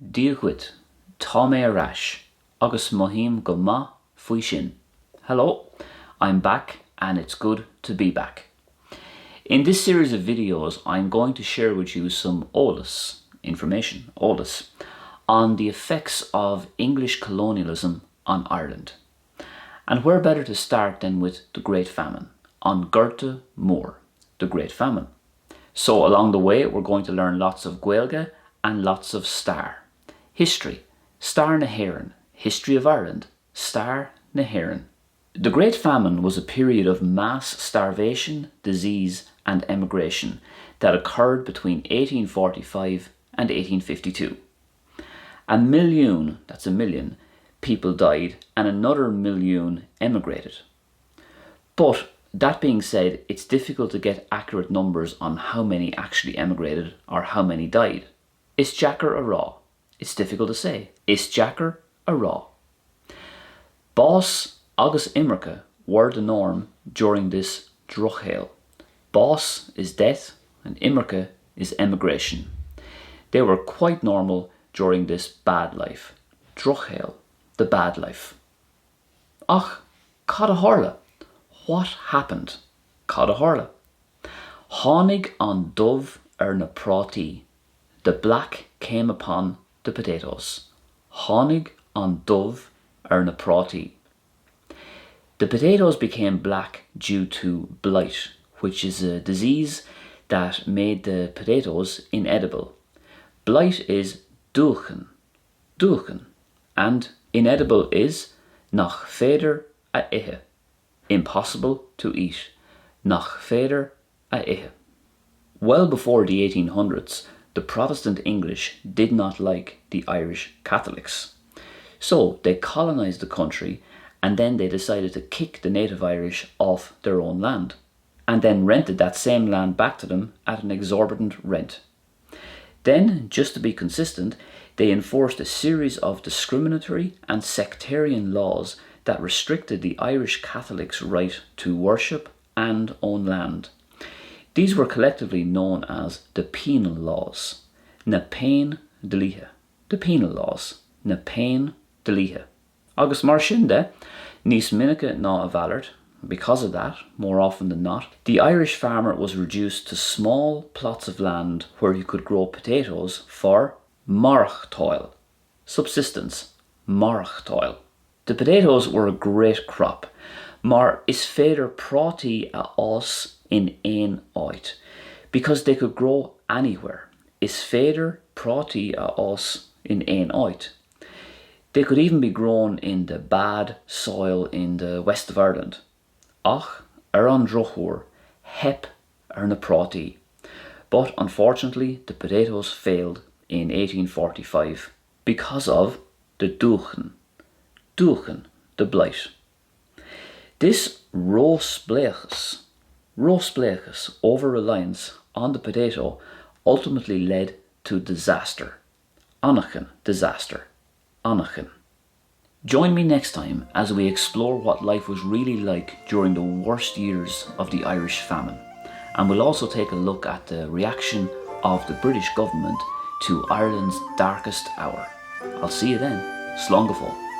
Díoghuit, tá mé arás, agus mohim go maith faoi sin. Hello, I'm back and it's good to be back. In this series of videos, I'm going to share with you some information, on the effects of English colonialism on Ireland. And where better to start than with the Great Famine, on Gurta Moor, the Great Famine. So along the way, we're going to learn lots of Gaeilge and lots of Star. History, Star na hÉireann, History of Ireland, Star na hÉireann. The Great Famine was a period of mass starvation, disease and emigration that occurred between 1845 and 1852. A million, that's a million, people died and another million emigrated. But that being said, it's difficult to get accurate numbers on how many actually emigrated or how many died. Is Jacker a raw? It's difficult to say. Is Jacker a raw? Bás agus Imreacha were the norm during this druchhéal. Bás is death and Imreacha is emigration. They were quite normal during this bad life. Druchhéal, the bad life. Ach, cad a tharla. What happened? Cad a tharla. Tháinig an dubh na prátaí. The black came upon the potatoes. Tháinig an dubh na prátaí. The potatoes became black due to blight, which is a disease that made the potatoes inedible. Blight is dúchan, and inedible is nach féidir a ithe, impossible to eat, nach féidir a ithe. Well before the 1800s, the Protestant English did not like the Irish Catholics. So they colonized the country and then they decided to kick the native Irish off their own land and then rented that same land back to them at an exorbitant rent. Then, just to be consistent, they enforced a series of discriminatory and sectarian laws that restricted the Irish Catholics' right to worship and own land. These were collectively known as the Penal Laws. Na pein de lithe. The Penal Laws. Na pein de lithe. Agus mar sin de, níos minice ná a bhallart. Because of that, more often than not, the Irish farmer was reduced to small plots of land where he could grow potatoes for marachtáil, subsistence, marachtáil. The potatoes were a great crop, mar is féidir prátaí a ás in éin áit, because they could grow anywhere. Is féidir prátaí a ás in éin áit. They could even be grown in the bad soil in the west of Ireland. Ach, an drochúr, hep na prátaí. But unfortunately, the potatoes failed in 1845 because of the dúchan, the blight. This roosbleachas, over-reliance on the potato ultimately led to disaster. Annachan, disaster. Annachan. Join me next time as we explore what life was really like during the worst years of the Irish famine. And we'll also take a look at the reaction of the British government to Ireland's darkest hour. I'll see you then. Slán go fóill.